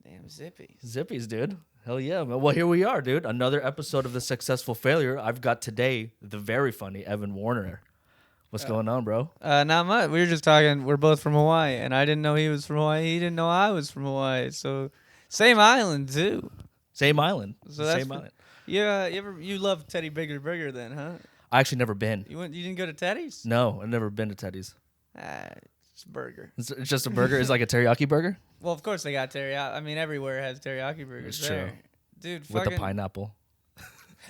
Damn Zippies. Zippies, dude. Hell yeah. Well, here we are, dude. Another episode of The Successful Failure. I've got today the very funny Evan Warner. What's going on, bro? Not much. We were just talking. We're both from Hawaii, and I didn't know he was from Hawaii. He didn't know I was from Hawaii. So, same island too. Same island. So that's Same island. Yeah, you love Teddy Burger then, huh? I actually never been. You didn't go to Teddy's? No, I've never been to Teddy's. It's a burger. It's just a burger. It's like a teriyaki burger? Well, of course they got teriyaki. I mean, everywhere has teriyaki burgers. It's there. true. Dude, With the pineapple.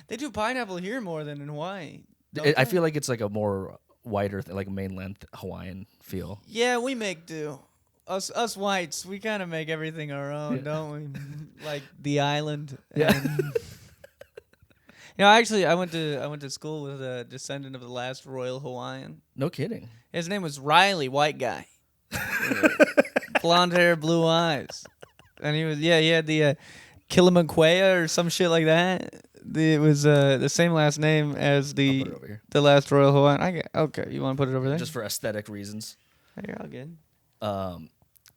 They do pineapple here more than in Hawaii. I feel like it's like a more whiter, like mainland Hawaiian feel. Yeah, we make do. Us whites, we kind of make everything our own, don't we? Like the island. Yeah. Actually, I went to school with a descendant of the last Royal Hawaiian. No kidding. His name was Riley, white guy, blonde hair, blue eyes, and he had the Kilimanquea or some shit like that. It was the same last name as the last Royal Hawaiian. Okay, you want to put it over there? Just for aesthetic reasons. Hey, you're all good.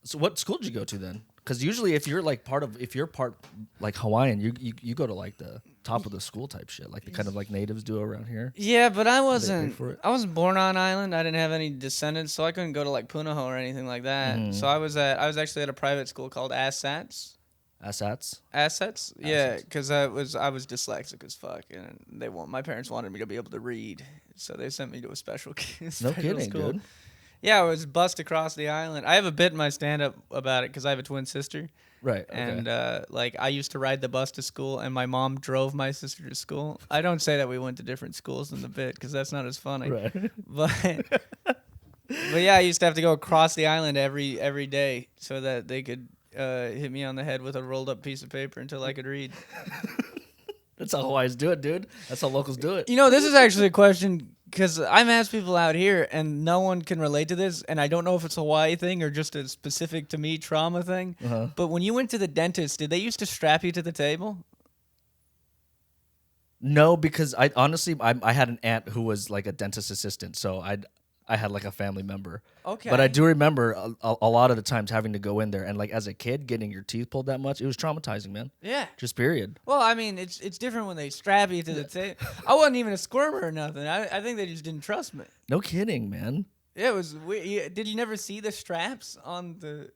So what school did you go to then? Because usually if you're part like Hawaiian, you go to like the top of the school type shit, like the kind of like natives do around here. Yeah, but I wasn't born on island. I didn't have any descendants, so I couldn't go to like Punahou or anything like that. Mm. So I was actually at a private school called Assets. Assets? Yeah, because I was dyslexic as fuck, and my parents wanted me to be able to read, so they sent me to a special no kidding, school. Dude. Yeah, I was bussed across the island. I have a bit in my stand-up about it because I have a twin sister. Right. Okay. And I used to ride the bus to school, and my mom drove my sister to school. I don't say that we went to different schools in the bit because that's not as funny. Right. But yeah, I used to have to go across the island every day so that they could hit me on the head with a rolled-up piece of paper until I could read. That's how Hawaiians do it, dude. That's how locals do it. This is actually a question because I've asked people out here, and no one can relate to this, and I don't know if it's a Hawaii thing or just a specific to me trauma thing. Uh-huh. But when you went to the dentist, did they used to strap you to the table? No, because I had an aunt who was like a dentist assistant, so I had like a family member. Okay. But I do remember a lot of the times having to go in there, and like as a kid getting your teeth pulled that much, it was traumatizing, man. Yeah. Just period. Well, I mean, it's different when they strap you to the table. I wasn't even a squirmer or nothing. I think they just didn't trust me. No kidding, man. Yeah, it was weird. Did you never see the straps on the...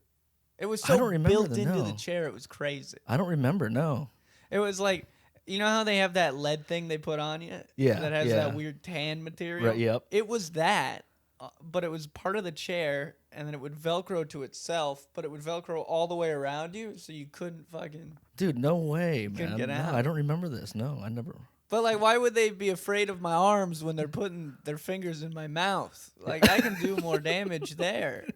It was so built into the chair, it was crazy. I don't remember, no. It was like... You know how they have that lead thing they put on you? Yeah. That has that weird tan material? Right, yep. It was that, but it was part of the chair, and then it would Velcro to itself, but it would Velcro all the way around you, so you couldn't fucking... Dude, no way, man. Get out. No, I don't remember this. No, I never... But, like, why would they be afraid of my arms when they're putting their fingers in my mouth? Like, I can do more damage there.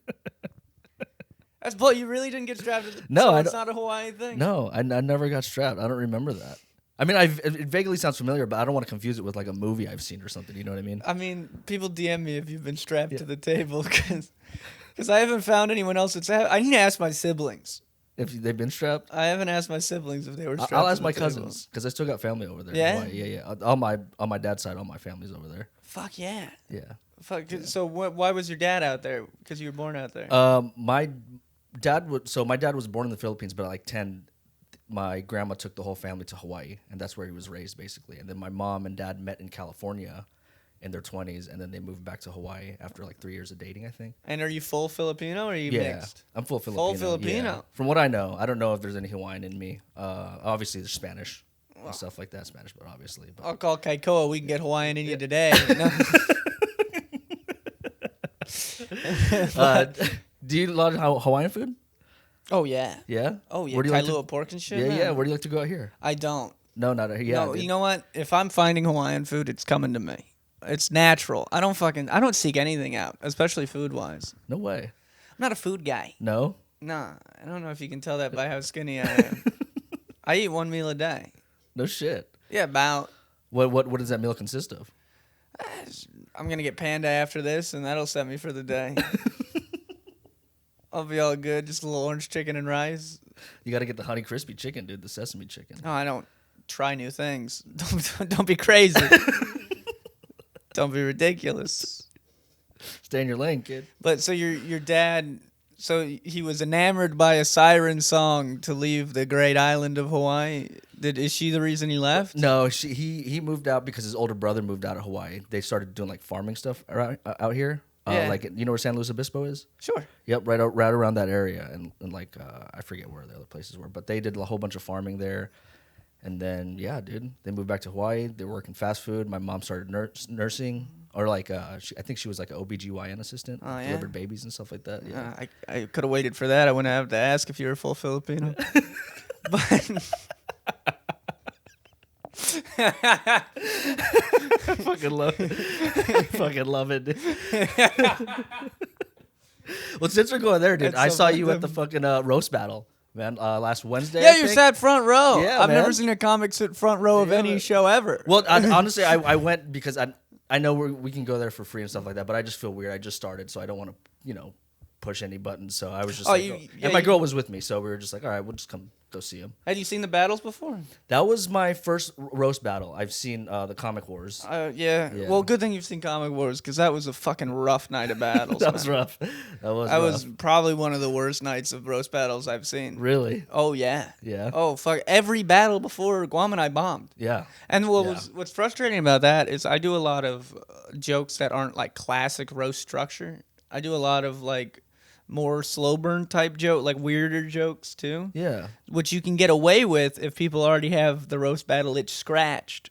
That's bull. You really didn't get strapped to the... No, so it's not a Hawaiian thing? No, I never got strapped. I don't remember that. I mean, it vaguely sounds familiar, but I don't want to confuse it with like a movie I've seen or something. You know what I mean? I mean, people DM me if you've been strapped to the table because I haven't found anyone else that's... I need to ask my siblings. If they've been strapped? I haven't asked my siblings if they were strapped. I'll ask my cousins because I still got family over there. Yeah? Yeah. On my dad's side, all my family's over there. Fuck yeah. Yeah. Fuck. Yeah. So why was your dad out there? Because you were born out there. My dad was born in the Philippines, but at like 10... my grandma took the whole family to Hawaii, and that's where he was raised, basically. And then my mom and dad met in California in their 20s, and then they moved back to Hawaii after like 3 years of dating, I think. And are you full Filipino or are you mixed? I'm full Filipino. Full Filipino? Yeah. From what I know. I don't know if there's any Hawaiian in me. Obviously, there's Spanish and stuff like that. Spanish, but obviously. But. I'll call Kaikoa. We can get Hawaiian in you today. Do you love Hawaiian food? Oh, yeah. Yeah? Oh, yeah. Kailua pork and shit? Yeah. Where do you like to go out here? I don't. No, not here. Yeah, no, you know what? If I'm finding Hawaiian food, it's coming to me. It's natural. I don't seek anything out, especially food-wise. No way. I'm not a food guy. No? Nah. I don't know if you can tell that by how skinny I am. I eat one meal a day. No shit. Yeah, about. What does that meal consist of? I'm going to get panda after this, and that'll set me for the day. I'll be all good. Just a little orange chicken and rice. You got to get the Honey Crispy chicken, dude. The sesame chicken. No, I don't try new things. Don't be crazy. Don't be ridiculous. Stay in your lane, kid. But so your dad So he was enamored by a siren song to leave the great island of Hawaii. Is she the reason he left? No, he moved out because his older brother moved out of Hawaii. They started doing like farming stuff around, out here. Yeah. Like you know where San Luis Obispo is? Sure. Yep, right around that area, and like I forget where the other places were, but they did a whole bunch of farming there. And then yeah, dude, they moved back to Hawaii. They were working fast food. My mom started nursing, or like I think she was like an OBGYN assistant, delivered babies and stuff like that. Yeah, I could have waited for that. I wouldn't have to ask if you were full Filipino. But fucking love it. Fucking love it. Dude. Well, since we're going there, dude, I saw you at the fucking roast battle. Man, last Wednesday. Yeah, you sat front row. Yeah, I've man. never seen a comic sit front row of any show ever. Well, honestly, I went because I know we can go there for free and stuff like that, but I just feel weird. I just started, so I don't want to, push any buttons. So I was just and my girl was with me, so we were just like, all right, we'll just come go see him. Had you seen the battles before? That was my first roast battle. I've seen the Comic Wars. Yeah. Well, good thing you've seen Comic Wars because that was a fucking rough night of battles. That was rough. That was probably one of the worst nights of roast battles I've seen. Really? Oh yeah. Yeah. Oh fuck! Every battle before Guam and I bombed. Yeah. And what's frustrating about that is I do a lot of jokes that aren't like classic roast structure. I do a lot of like more slow burn type joke, like weirder jokes too. Yeah. Which you can get away with if people already have the roast battle itch scratched.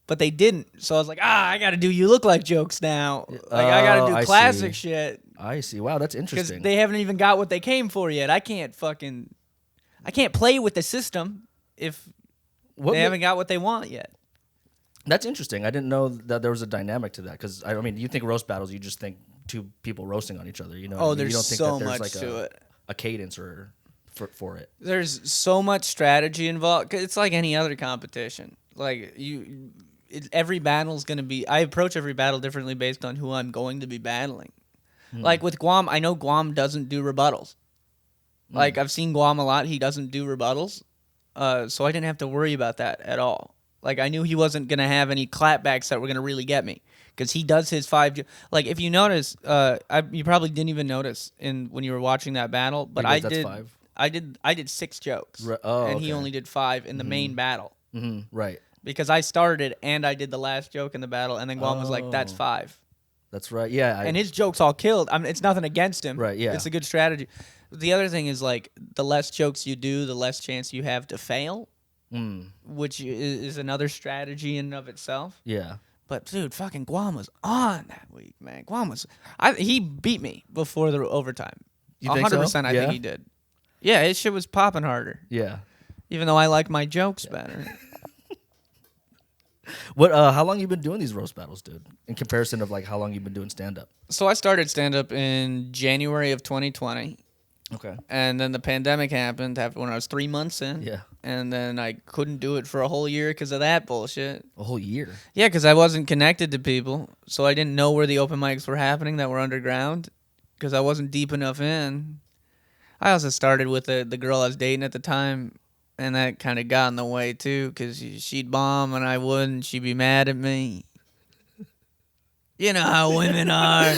But they didn't. So I was like, I got to do you look like jokes now. Like I got to do classic shit. I see. Wow, that's interesting. Because they haven't even got what they came for yet. I can't play with the system if they haven't got what they want yet. That's interesting. I didn't know that there was a dynamic to that. Because, I mean, you think roast battles, you just think two people roasting on each other. You know? Oh, you there's don't think so that there's much like to it. A cadence or for it. There's so much strategy involved. It's like any other competition. Like every battle's going to be... I approach every battle differently based on who I'm going to be battling. Like with Guam, I know Guam doesn't do rebuttals. Like I've seen Guam a lot. He doesn't do rebuttals. So I didn't have to worry about that at all. Like I knew he wasn't going to have any clapbacks that were going to really get me. Because he does his 5... Like, if you notice, you probably didn't even notice when you were watching that battle, but I did 6 jokes. And he only did 5 in the main battle. Mm-hmm. Right. Because I started and I did the last joke in the battle, and then Guam was like, that's 5. That's right, yeah. And his jokes all killed. I mean, it's nothing against him. Right, yeah. It's a good strategy. The other thing is, like, the less jokes you do, the less chance you have to fail, which is another strategy in and of itself. Yeah. But dude, fucking Guam was on that week, man. Guam was, he beat me before the overtime. You think 100%. so? I think he did. Yeah, his shit was popping harder. Yeah. Even though I like my jokes better. What? How long you been doing these roast battles, dude? In comparison of like how long you've been doing stand up? So I started stand up in January of 2020. Okay. And then the pandemic happened when I was 3 months in. Yeah. And then I couldn't do it for a whole year because of that bullshit. A whole year? Yeah, because I wasn't connected to people. So I didn't know where the open mics were happening that were underground because I wasn't deep enough in. I also started with the girl I was dating at the time, and that kind of got in the way too because she'd bomb and I wouldn't. She'd be mad at me. You know how women are.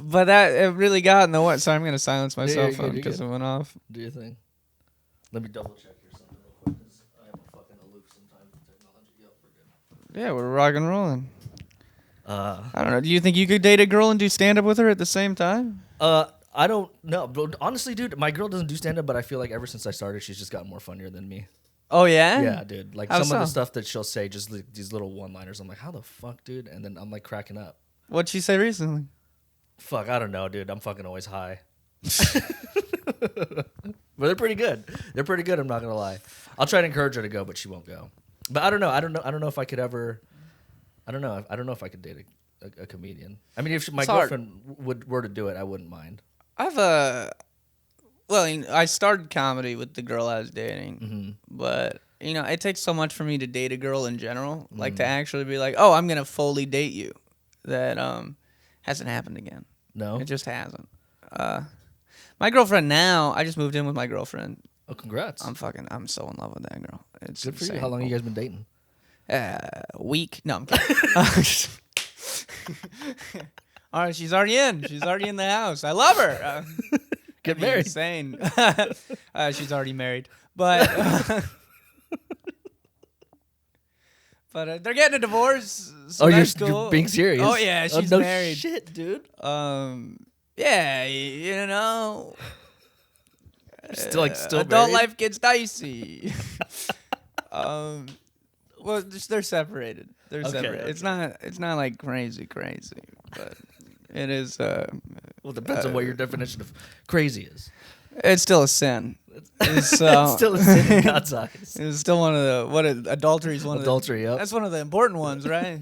But that it really got in the way. Sorry, I'm going to silence my cell phone because it went off. Do your thing. Let me double check here something real quick because I am fucking aloof sometimes with technology. Yep, we're good. Yeah, we're rock and rolling. I don't know. Do you think you could date a girl and do stand-up with her at the same time? I don't know. But honestly, dude, my girl doesn't do stand-up, but I feel like ever since I started, she's just gotten more funnier than me. Oh, yeah? Yeah, dude. Like some of the stuff that she'll say, just like these little one-liners. I'm like, how the fuck, dude? And then I'm like cracking up. What'd she say recently? Fuck, I don't know, dude. I'm fucking always high. But they're pretty good. They're pretty good, I'm not going to lie. I'll try to encourage her to go, but she won't go. But I don't know. I don't know if I could ever... I don't know. I don't know if I could date a comedian. I mean, if my girlfriend were to do it, I wouldn't mind. I started comedy with the girl I was dating, but it takes so much for me to date a girl in general, like to actually be like, oh, I'm gonna fully date you. That hasn't happened again. No, it just hasn't. My girlfriend now, I just moved in with my girlfriend. Oh, congrats! I'm so in love with that girl. It's good for you. How long have you guys been dating? A week. No, I'm kidding. All right, she's already in. She's already in the house. I love her. Get married. Insane. She's already married, but they're getting a divorce. So that's cool. You're being serious? Oh yeah, she's no married. Shit, dude. Yeah, you know. Still adult married? life gets dicey. Well, they're separated. They're separated. Okay. It's not like crazy, but it is. Well, it depends on what your definition of crazy is. It's still a sin. It's still a sin in God's eyes. It's still one of the adultery is one Adultery, of the, yep. That's one of the important ones, right?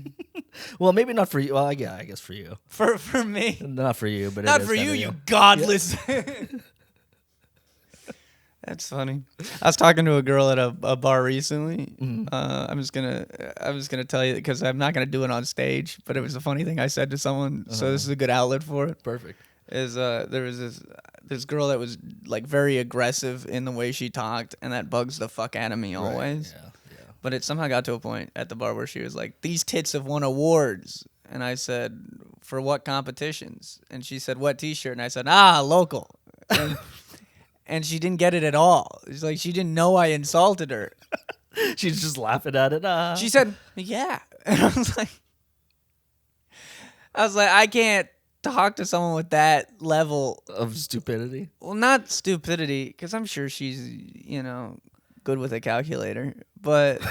Well, maybe not for you. Well, yeah, I guess for you. For me, Not for you, but not it is for kinda you, you godless. That's funny. I was talking to a girl at a bar recently. Mm-hmm. I was gonna tell you because I'm not gonna do it on stage, but it was a funny thing I said to someone. So this is a good outlet for it. Perfect. There was this girl that was like very aggressive in the way she talked, and that bugs the fuck out of me always. Right. Yeah. But it somehow got to a point at the bar where she was like, "These tits have won awards," and I said, "For what competitions?" And she said, "What T-shirt?" And I said, "Local." And she didn't get it at all. It's like she didn't know I insulted her. She's just laughing at it. She said, "Yeah," and I was like, I can't talk to someone with that level of stupidity. Well, not stupidity, because I'm sure she's good with a calculator, but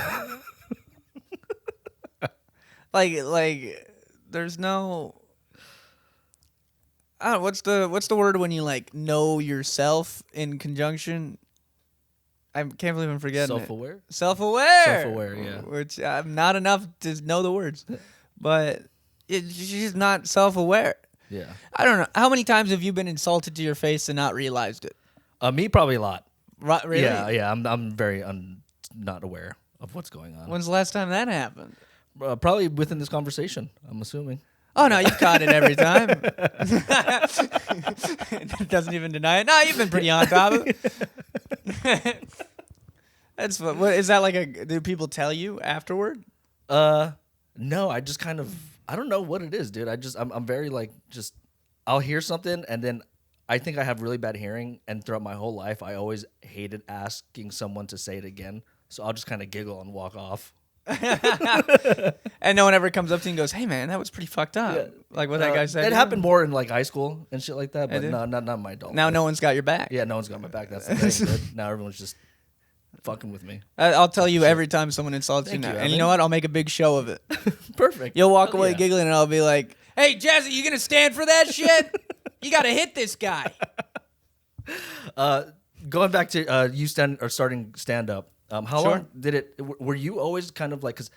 like there's no. I don't know, what's the word when you like know yourself in conjunction? I can't believe I'm forgetting Self-aware? Self-aware. Self-aware, yeah. Which I'm not enough to know the words, but she's not self-aware. Yeah. I don't know. How many times have you been insulted to your face and not realized it? Me, probably a lot. Really? Yeah. I'm very not aware of what's going on. When's the last time that happened? Probably within this conversation, I'm assuming. Oh, no, you've caught it every time. It doesn't even deny it. No, you've been pretty on top of it. That's fun. What, is that like do people tell you afterward? No, I just kind of, I don't know what it is, dude. I'm very like, I'll hear something and then I think I have really bad hearing. And throughout my whole life, I always hated asking someone to say it again. So I'll just kind of giggle and walk off. And no one ever comes up to you and goes, "Hey man, that was pretty fucked up." Yeah. Like what that guy said. It happened more in like high school and shit like that, but not my adult. Now life. No one's got your back. Yeah, no one's got my back. That's the thing. Dude. Now everyone's just fucking with me. I'll tell you every time someone insults you now. And you know what? I'll make a big show of it. Perfect. You'll walk away giggling and I'll be like, "Hey Jazzy, you gonna stand for that shit? You gotta hit this guy." Going back to you starting stand up. How long did it? Were you always kind of like because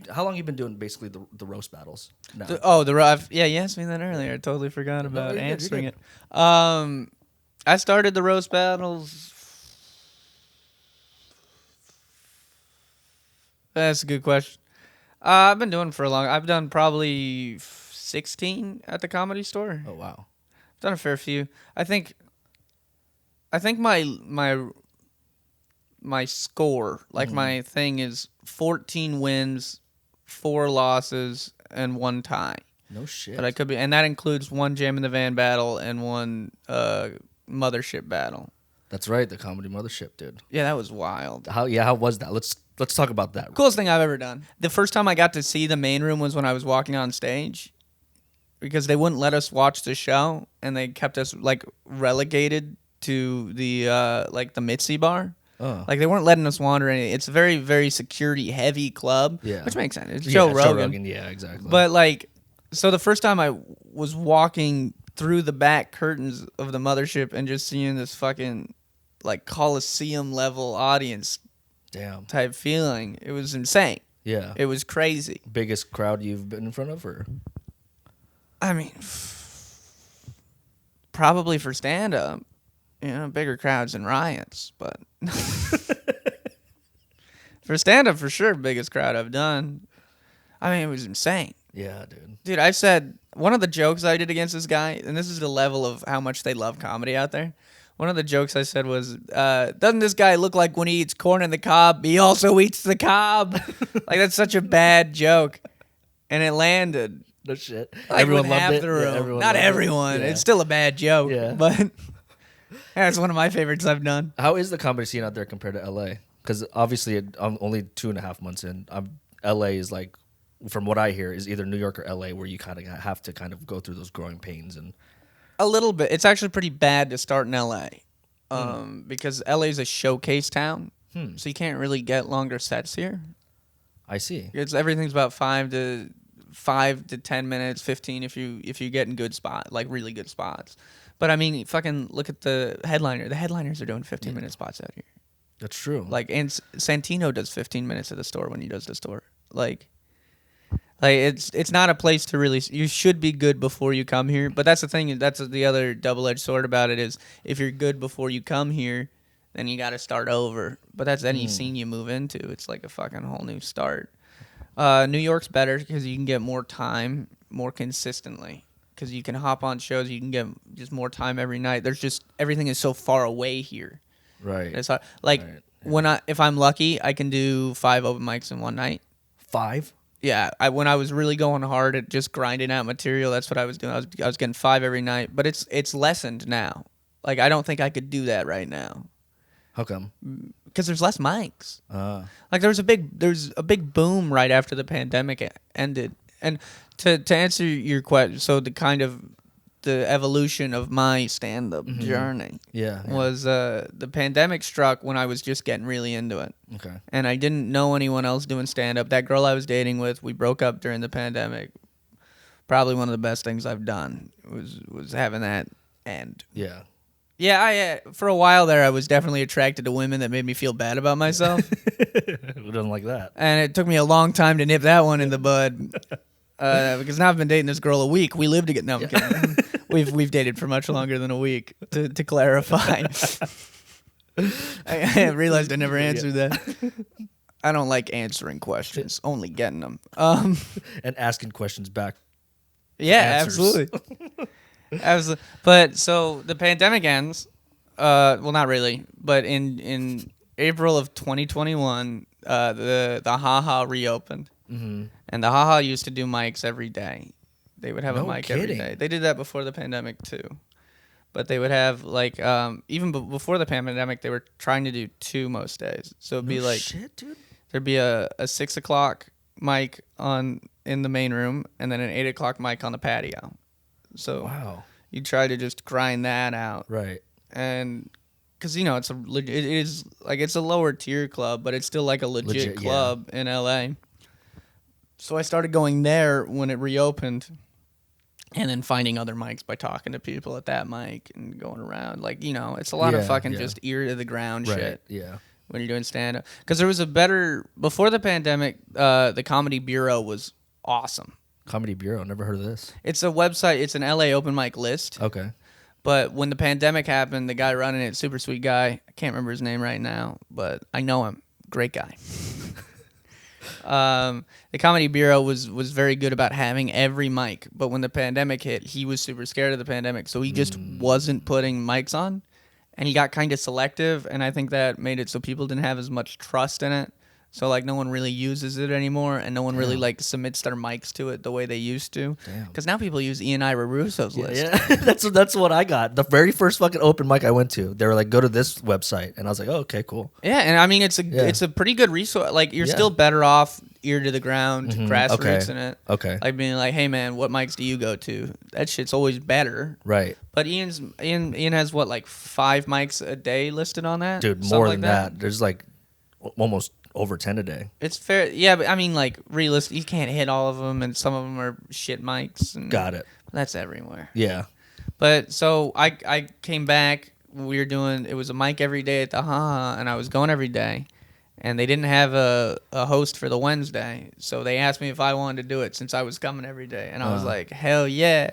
how long you been doing basically the roast battles? Now? The roast. Yeah, you asked me that earlier. I totally forgot about answering it. I started the roast battles. That's a good question. I've been doing it for a long. I've done probably 16 at the Comedy Store. Oh wow, I've done a fair few. I think my score, like my thing is 14 wins, 4 losses, and 1 tie. No shit. But I could be, and that includes 1 Jam in the Van battle and 1 Mothership battle. That's right, the Comedy Mothership, dude. Yeah, that was wild. How was that? Let's talk about that. Coolest thing I've ever done. The first time I got to see the main room was when I was walking on stage, because they wouldn't let us watch the show, and they kept us like relegated to the like the Mitzi bar. Like they weren't letting us wander anything. It's a very, very security heavy club, which makes sense. It's Joe Rogan. Yeah, exactly. But like, so the first time I was walking through the back curtains of the Mothership and just seeing this fucking like Coliseum level audience, type feeling, it was insane. Yeah, it was crazy. Biggest crowd you've been in front of, or? I mean, probably for stand up. Bigger crowds and riots, but for stand-up, for sure, biggest crowd I've done. I mean, it was insane. Yeah, dude. Dude, I said, one of the jokes I did against this guy, and this is the level of how much they love comedy out there. One of the jokes I said was, doesn't this guy look like when he eats corn in the cob, he also eats the cob? Like, that's such a bad joke. And it landed. No shit. Like Everyone with loved half it. the room. Yeah, everyone Not loved it. everyone. Yeah. It's still a bad joke. Yeah. But that's one of my favorites I've done. How is the comedy scene out there compared to LA? Because obviously I'm only 2.5 months in. LA is like, from what I hear, is either New York or LA, where you kind of have to kind of go through those growing pains. And A little bit. It's actually pretty bad to start in LA. Because LA is a showcase town. So you can't really get longer sets here. I see. Everything's about 5 to 10 minutes, 15 if you get in good spot, like really good spots. But I mean, fucking look at the headliner. The headliners are doing 15-minute spots out here. That's true. Like, and Santino does 15 minutes at the store when he does the store. Like it's not a place to really. You should be good before you come here. But that's the thing. That's the other double-edged sword about it is if you're good before you come here, then you got to start over. But that's any scene you move into. It's like a fucking whole new start. New York's better because you can get more time more consistently. Because you can hop on shows, you can get just more time every night. There's just everything is so far away here. Right. It's hard. Like if I'm lucky, I can do 5 open mics in one night. 5? Yeah, when I was really going hard at just grinding out material, that's what I was doing. I was getting 5 every night, but it's lessened now. Like I don't think I could do that right now. How come? Because there's less mics. Like there's a big boom right after the pandemic ended. And to answer your question, so the evolution of my stand-up journey was the pandemic struck when I was just getting really into it. Okay. And I didn't know anyone else doing stand-up. That girl I was dating with, we broke up during the pandemic. Probably one of the best things I've done was having that end. Yeah. Yeah, for a while there, I was definitely attracted to women that made me feel bad about myself. Who doesn't like that? And it took me a long time to nip that one in the bud. Because now I've been dating this girl a week. We live together. No, I'm kidding. We've dated for much longer than a week. To clarify, I realized I never answered that. I don't like answering questions, only getting them. And asking questions back. Yeah, Answers. absolutely. But so the pandemic ends. Well, not really, but in April of 2021, the HaHa reopened. Mm-hmm. And the HaHa used to do mics every day. They would have a mic every day. They did that before the pandemic too. But they would have like even before the pandemic, they were trying to do 2 most days. So it'd be like shit, dude. There'd be a 6 o'clock mic in the main room, and then an 8 o'clock mic on the patio. So wow, you try to just grind that out, right? And because it is like it's a lower tier club, but it's still like a legit club in LA. So I started going there when it reopened, and then finding other mics by talking to people at that mic and going around. Like, it's a lot of fucking just ear to the ground shit. Yeah. When you're doing stand-up. Because there was before the pandemic, the Comedy Bureau was awesome. Comedy Bureau, never heard of this. It's a website. It's an LA open mic list. Okay. But when the pandemic happened, the guy running it, super sweet guy. I can't remember his name right now, but I know him. Great guy. The Comedy Bureau was very good about having every mic, but when the pandemic hit, he was super scared of the pandemic, so he just wasn't putting mics on, and he got kind of selective, and I think that made it so people didn't have as much trust in it. So like no one really uses it anymore, and no one really like submits their mics to it the way they used to. Because now people use Ian Ira Russo's list. Yeah, that's what I got. The very first fucking open mic I went to, they were like, "Go to this website," and I was like, "Oh, okay, cool." Yeah, and I mean it's a pretty good resource. Like you're still better off ear to the ground, grassroots in it. Okay. Like being like, "Hey man, what mics do you go to?" That shit's always better. Right. But Ian has what, like 5 mics a day listed on that? Dude, more than that. There's like almost over 10 a day. It's fair. Yeah, but I mean, like, realistic, you can't hit all of them, and some of them are shit mics. And got it. That's everywhere. Yeah. But so I came back. It was a mic every day at the HaHa, and I was going every day. And they didn't have a host for the Wednesday, so they asked me if I wanted to do it since I was coming every day. And I was like, hell yeah.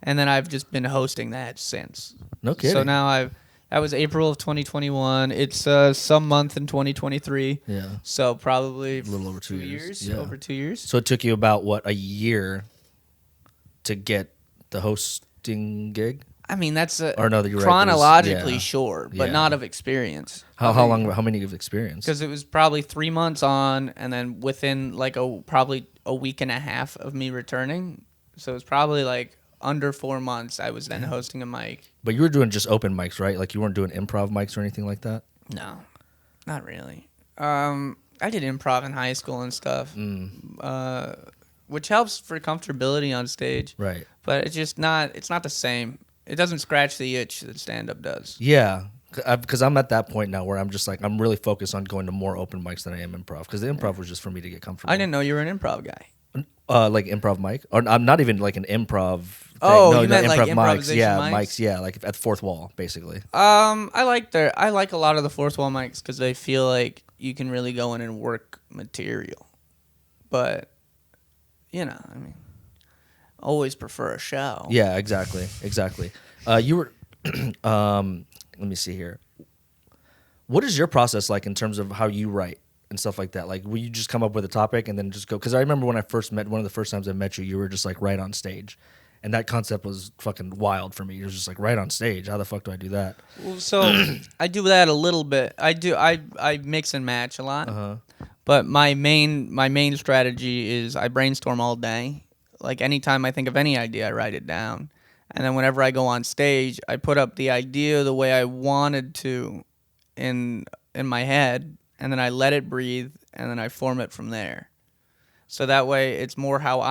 And then I've just been hosting that since. No kidding. So now that was April of 2021. It's some month in 2023. Yeah. So probably a little over 2 years. Yeah. Over 2 years. So it took you about, a year to get the hosting gig? I mean, that's chronologically sure, but not of experience. How many of experience? Because it was probably 3 months on, and then within like probably a week and a half of me returning, So it's probably like under 4 months I was then hosting a mic. But you were doing just open mics, right? Like you weren't doing improv mics or anything like that? No, not really. I did improv in high school and stuff, which helps for comfortability on stage. Right. But it's not the same. It doesn't scratch the itch that stand-up does. Yeah. Because I'm at that point now where I'm just like, I'm really focused on going to more open mics than I am improv. Because the improv was just for me to get comfortable. I didn't know you were an improv guy. Like improv mic? Or I'm not even like an improv thing. Oh, no, you meant like mics. improvisation Yeah, mics? Yeah, like at the fourth wall, basically. I like a lot of the fourth wall mics because they feel like you can really go in and work material. But, I mean, always prefer a show. Yeah, exactly. You were, let me see here. What is your process like in terms of how you write and stuff like that? Like, will you just come up with a topic and then just go? Because I remember when I first met, one of the first times I met you, you were just like right on stage. And that concept was fucking wild for me. You're just like right on stage. How the fuck do I do that? Well, so I do that a little bit. I mix and match a lot. But my main strategy is I brainstorm all day. Like anytime I think of any idea, I write it down. And then whenever I go on stage, I put up the idea the way I wanted to in my head, and then I let it breathe, and then I form it from there. So that way it's more how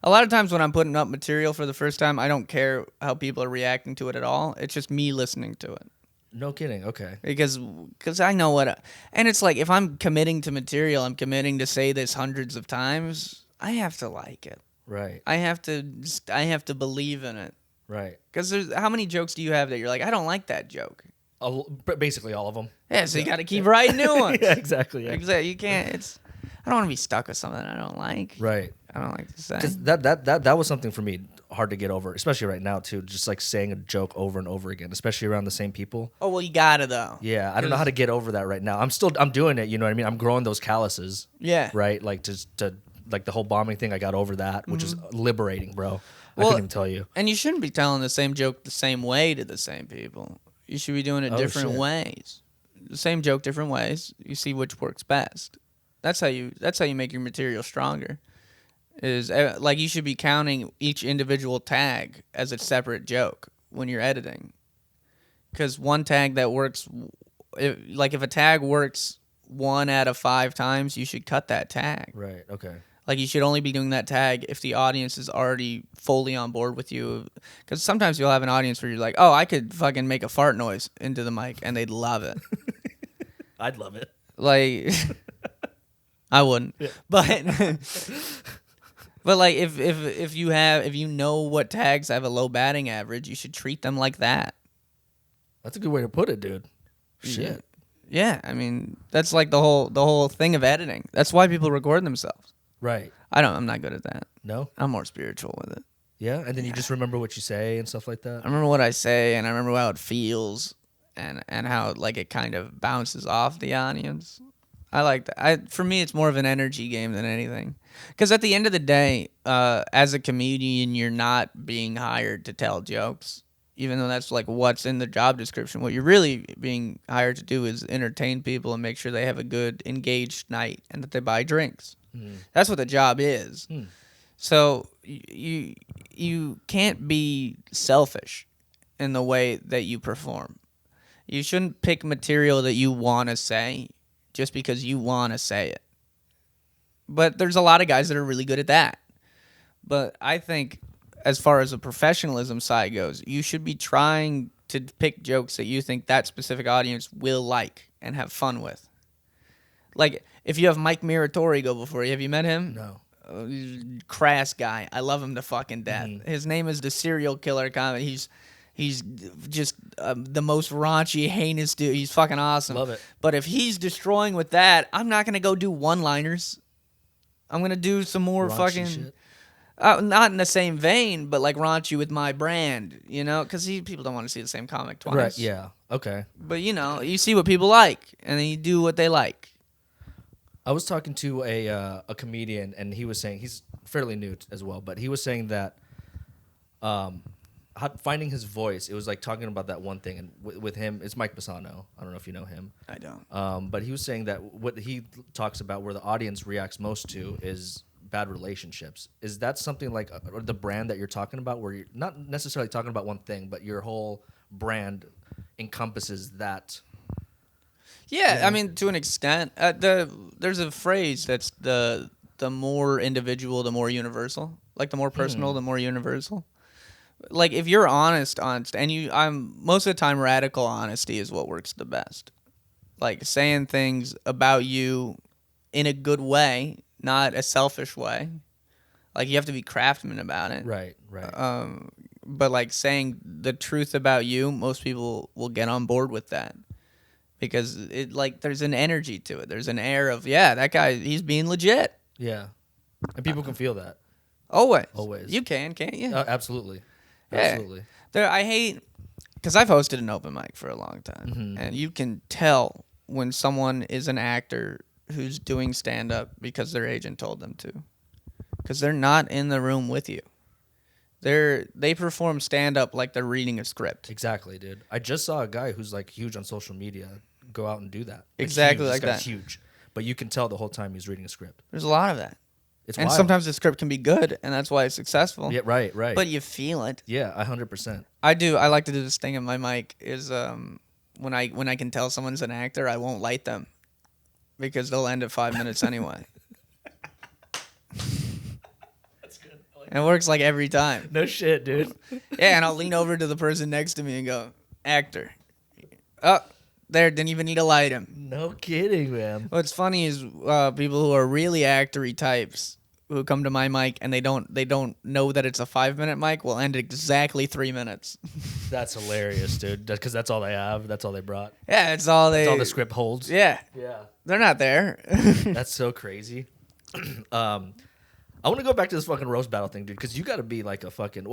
a lot of times when I'm putting up material for the first time, I don't care how people are reacting to it at all. It's just me listening to it. No kidding. Okay. Because I know and it's like if I'm committing to material, I'm committing to say this hundreds of times, I have to like it. Right. I have to believe in it. Right. Because how many jokes do you have that you're like, I don't like that joke? Basically all of them. Yeah, so you got to keep writing new ones. Yeah, exactly. Yeah. Exactly. You can't. I don't want to be stuck with something I don't like. Right. I don't like to say. Because that was something for me hard to get over, especially right now too. Just like saying a joke over and over again, especially around the same people. Oh well, you gotta though. Yeah, I don't know how to get over that right now. I'm doing it. You know what I mean? I'm growing those calluses. Yeah. Right. Like to like the whole bombing thing. I got over that, which is liberating, bro. I couldn't even tell you. And you shouldn't be telling the same joke the same way to the same people. You should be doing it different ways. The same joke, different ways. You see which works best. That's how you make your material stronger. Is like you should be counting each individual tag as a separate joke when you're editing. Because one tag that works, if a tag works 1 out of 5 times, you should cut that tag. Right. Okay. Like you should only be doing that tag if the audience is already fully on board with you. Because sometimes you'll have an audience where you're like, oh, I could fucking make a fart noise into the mic and they'd love it. I'd love it. Like, I wouldn't. Yeah. But like if you know what tags have a low batting average, you should treat them like that. That's a good way to put it, dude. Shit. Yeah, I mean that's like the whole thing of editing. That's why people record themselves. Right. I'm not good at that. No? I'm more spiritual with it. Yeah? And then you just remember what you say and stuff like that? I remember what I say, and I remember how it feels, and how like it kind of bounces off the audience. I like that. For me, it's more of an energy game than anything. Because at the end of the day, as a comedian, you're not being hired to tell jokes, even though that's like what's in the job description. What you're really being hired to do is entertain people and make sure they have a good, engaged night and that they buy drinks. That's what the job is. So you can't be selfish in the way that you perform. You shouldn't pick material that you want to say just because you want to say it. But there's a lot of guys that are really good at that. But I think as far as the professionalism side goes, you should be trying to pick jokes that you think that specific audience will like and have fun with. Like, if you have Mike Muratori go before you, have you met him? No. Crass guy. I love him to fucking death. His name is the Serial Killer Comedy. He's just the most raunchy, heinous dude. He's fucking awesome. Love it. But if he's destroying with that, I'm not going to go do one-liners. I'm going to do some more Raunchy fucking... shit. Not in the same vein, but like raunchy with my brand, because people don't want to see the same comic twice. Right, yeah. Okay. But, you see what people like, and then you do what they like. I was talking to a comedian, and he was saying, he's fairly new as well, but he was saying that finding his voice, it was like talking about that one thing, and with him, it's Mike Bassano. I don't know if you know him. I don't. But he was saying that what he talks about where the audience reacts most to is bad relationships. Is that something like the brand that you're talking about, where you're not necessarily talking about one thing, but your whole brand encompasses that? Yeah, I mean, to an extent, there's a phrase that's the more individual, the more universal. Like the more personal, the more universal. Like if you're honest, and I'm most of the time radical honesty is what works the best. Like saying things about you in a good way, not a selfish way. Like you have to be craftsman about it. Right, right. But like saying the truth about you, most people will get on board with that. Because it like there's an energy to it. There's an air of, yeah, that guy, he's being legit. Yeah, and people can feel that. Always. Always. You can't you? Absolutely. Yeah. Absolutely. I hate, because I've hosted an open mic for a long time, Mm-hmm. and you can tell when someone is an actor who's doing stand-up because their agent told them to. Because they're not in the room with you. They perform stand-up like they're reading a script. Exactly, dude. I just saw a guy who's like huge on social media go out and do that. Exactly huge. like This guy's that. huge. But you can tell the whole time he's reading a script. There's a lot of that. It's And wild. sometimes the script can be good, and that's why it's successful. Yeah, right. But you feel it. Yeah, 100%. I like to do this thing in my mic is when I can tell someone's an actor, I won't light them because they'll end at 5 minutes anyway. That's good. And it works like every time. No shit, dude. Yeah, and I'll lean over to the person next to me and go, actor. Oh, there, didn't even need to light him. No kidding, man. What's funny is people who are really actory types who come to my mic and they don't know that it's a 5-minute mic will end exactly 3 minutes. That's hilarious, dude. Because that's all they have. That's all they brought. Yeah, it's all That's all the script holds. Yeah, Yeah. they're not there. That's so crazy. I want to go back to this fucking roast battle thing, dude, because you got to be like a fucking...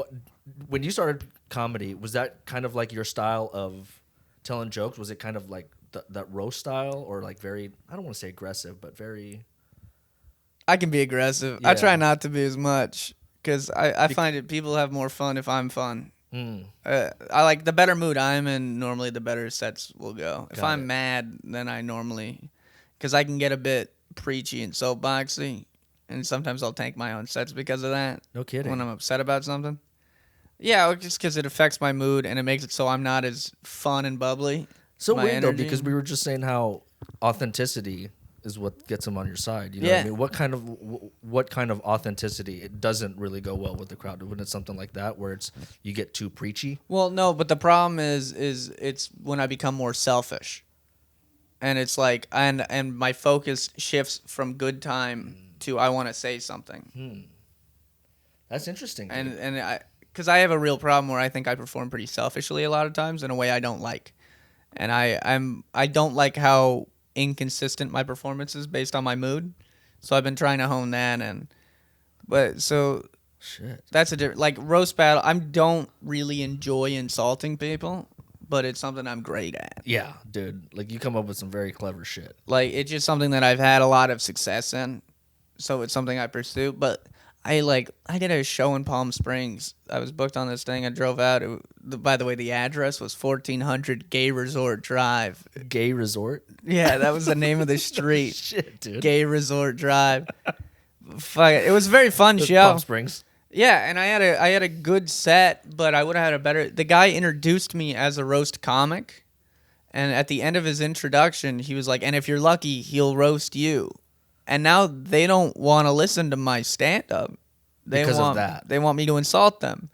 When you started comedy, was that kind of like your style of telling jokes? Was it kind of like that roast style, or like very... I don't want to say aggressive, but very... I can be aggressive. Yeah. I try not to be as much because I find it people have more fun if I'm fun. I like the better mood I'm in, normally the better sets will go. If I'm mad, then I normally... Because I can get a bit preachy and soapboxy, and sometimes I'll tank my own sets because of that. No kidding. When I'm upset about something. Yeah, just because it affects my mood and it makes it so I'm not as fun and bubbly. So my weird, though, energy. because we were just saying how authenticity is what gets them on your side. You know Yeah. what I mean? What kind of authenticity? It doesn't really go well with the crowd. Wouldn't it something like that where you get too preachy? Well, no, but the problem is it's when I become more selfish. And it's like and my focus shifts from good time to I want to say something. That's interesting. Dude. And I cuz I have a real problem where I think I perform pretty selfishly a lot of times in a way I don't like. And I don't like how inconsistent my performance is based on my mood. So I've been trying to hone that Shit. that's a different, like roast battle. I don't really enjoy insulting people, but it's something I'm great at. Yeah, dude. Like you come up with some very clever shit. Like it's just something that I've had a lot of success in, so it's something I pursue. But I did a show in Palm Springs. I was booked on this thing. I drove out. By the way, the address was 1400 Gay Resort Drive. Gay resort. Yeah, that was the name of the street. Shit, dude. Gay Resort Drive. Fuck it. It was a very fun Palm show. Springs. Yeah, and I had a good set, but I would have had a better. The guy introduced me as a roast comic, and at the end of his introduction, he was like, "And if you're lucky, he'll roast you." And now they don't want to listen to my stand-up. Because of that. They want me to insult them.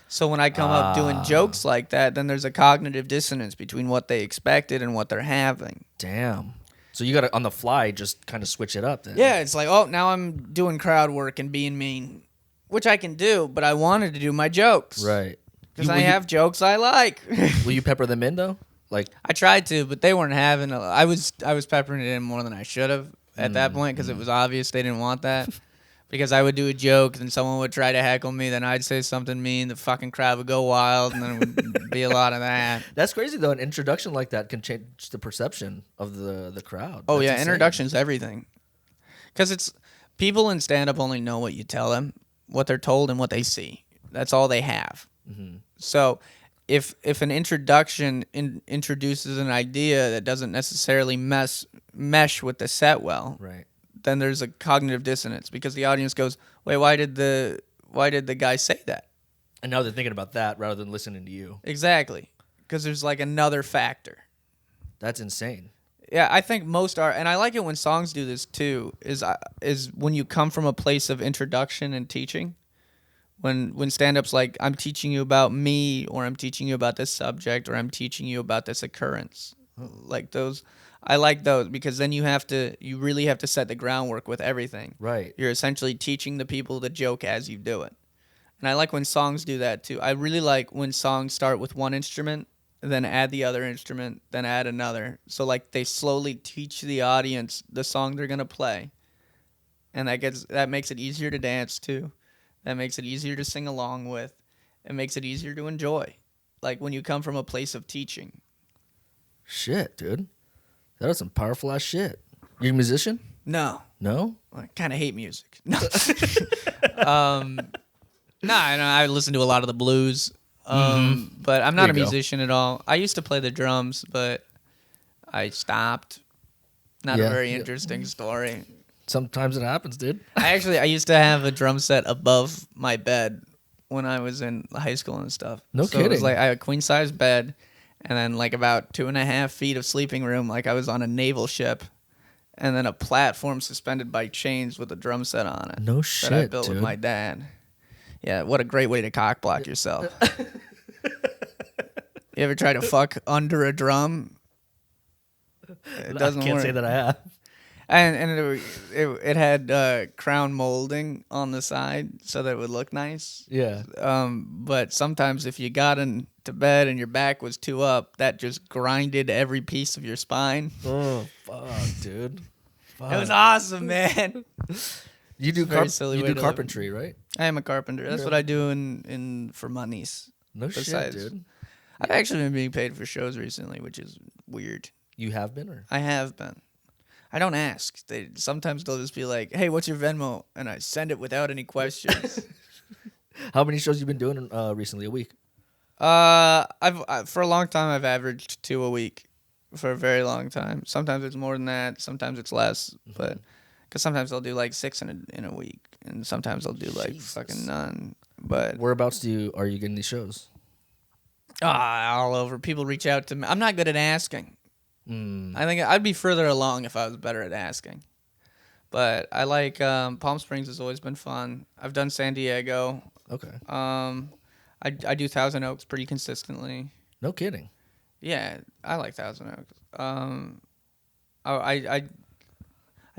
So when I come up doing jokes like that, then there's a cognitive dissonance between what they expected and what they're having. Damn. So you got to on the fly just kind of switch it up then. Yeah, it's like, oh, now I'm doing crowd work and being mean, which I can do, but I wanted to do my jokes. Right. Because I have jokes I like. Will you pepper them in though? Like I tried to, but they weren't having. I was peppering it in more than I should have at that point because it was obvious they didn't want that. Because I would do a joke, then someone would try to heckle me, then I'd say something mean, the fucking crowd would go wild, and then it would be a lot of that. that's crazy though. An introduction like that can change the perception of the crowd. Oh That's yeah, insane. introduction's everything. Because it's people in stand-up only know what you tell them, what they're told, and what they see. That's all they have. Mm-hmm. So if an introduction introduces an idea that doesn't necessarily mesh with the set well, Right. then there's a cognitive dissonance because the audience goes, wait, why did the guy say that? And now they're thinking about that rather than listening to you. Exactly. Because there's like another factor. That's insane. Yeah, I think most art, and I like it when songs do this too, is when you come from a place of introduction and teaching. When stand-up's like, I'm teaching you about me, or I'm teaching you about this subject, or I'm teaching you about this occurrence. Like those, I like those because then you really have to set the groundwork with everything. Right. You're essentially teaching the people the joke as you do it. And I like when songs do that too. I really like when songs start with one instrument, then add the other instrument, then add another. So like they slowly teach the audience the song they're gonna play, and that makes it easier to dance to. That makes it easier to sing along with. It makes it easier to enjoy. Like when you come from a place of teaching. Shit, dude. That was some powerful ass shit. You a musician? No. No? I kind of hate music. No. I listen to a lot of the blues. But I'm not a musician at all. I used to play the drums, but I stopped. Not a very interesting story. Sometimes it happens, dude. I used to have a drum set above my bed when I was in high school and stuff. No kidding. It was like I had a queen size bed, and then like about 2.5 feet of sleeping room, like I was on a naval ship, and then a platform suspended by chains with a drum set on it. No shit, that I built dude. with my dad. Yeah, what a great way to cock block yourself. You ever try to fuck under a drum? It doesn't work. I can't say that I have. And it had crown molding on the side so that it would look nice. Yeah. But sometimes if you got into bed and your back was too up, that just grinded every piece of your spine. Oh, fuck, dude. Fuck. It was awesome, man. You do carpentry, right? I am a carpenter. That's what I do for monies. No shit, dude. I've actually been being paid for shows recently, which is weird. You have been, or? I have been. I don't ask. Sometimes they'll just be like, "Hey, what's your Venmo?" And I send it without any questions. How many shows you been doing recently? A week? I've for a long time I've averaged 2 a week, for a very long time. Sometimes it's more than that. Sometimes it's less. But because sometimes I'll do like 6 in a week, and sometimes I'll do like fucking none. But whereabouts are you getting these shows? All over. People reach out to me. I'm not good at asking. I think I'd be further along if I was better at asking. But I like Palm Springs has always been fun. I've done San Diego. Okay. I do Thousand Oaks pretty consistently. No kidding. Yeah, I like Thousand Oaks. I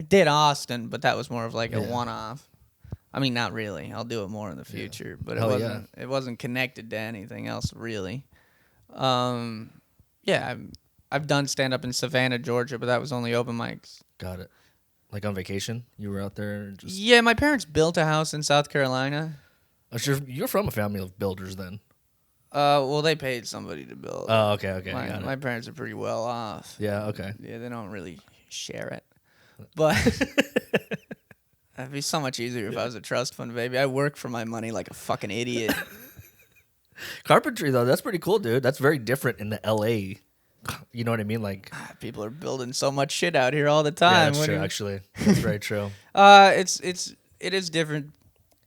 did Austin, but that was more of like a one-off. I mean, not really. I'll do it more in the future, but it wasn't connected to anything else really. I've done stand-up in Savannah, Georgia, but that was only open mics. Got it. Like on vacation? You were out there? Yeah, my parents built a house in South Carolina. Oh, sure. You're from a family of builders then? Well, they paid somebody to build. Oh, okay. My parents are pretty well off. Yeah, okay. Yeah, they don't really share it. But it'd be so much easier if I was a trust fund baby. I work for my money like a fucking idiot. Carpentry, though, that's pretty cool, dude. That's very different in the L.A., you know what I mean? Like people are building so much shit out here all the time. Yeah, that's true, actually. That's very true. It is different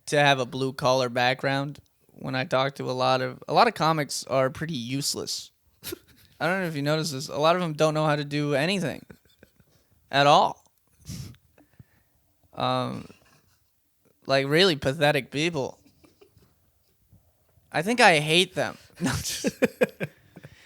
to have a blue collar background. When I talk to a lot of comics are pretty useless. I don't know if you notice this. A lot of them don't know how to do anything at all. Like really pathetic people. I think I hate them.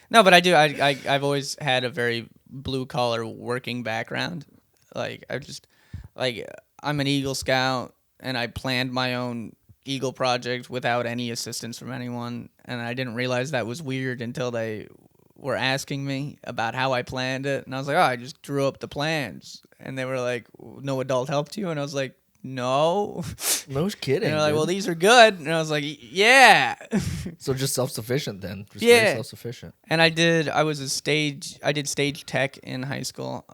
No, but I do. I've always had a very blue collar working background. Like I'm an Eagle Scout, and I planned my own Eagle project without any assistance from anyone. And I didn't realize that was weird until they were asking me about how I planned it, and I was like, "Oh, I just drew up the plans." And they were like, "No adult helped you?" And I was like, "No." No kidding. And they're like, "Well, these are good." And I was like, "Yeah." So just self-sufficient then. Just very self-sufficient. And I did stage tech in high school.